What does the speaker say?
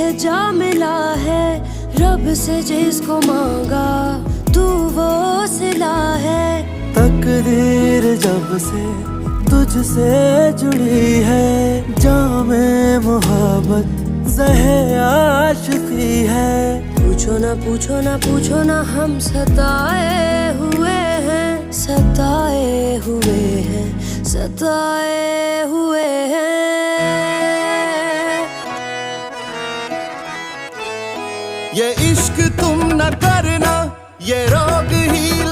ये जा मिला है रब से जिसको मांगा तू वो सिला है। तकदीर जब से तुझसे जुड़ी है, जामे मोहब्बत ज़हे आशिकी है। पूछो ना पूछो ना पूछो ना हम सताए हुए हैं, सताए हुए हैं, सताए हुए हैं। ये इश्क तुम न करना, ये रोग ही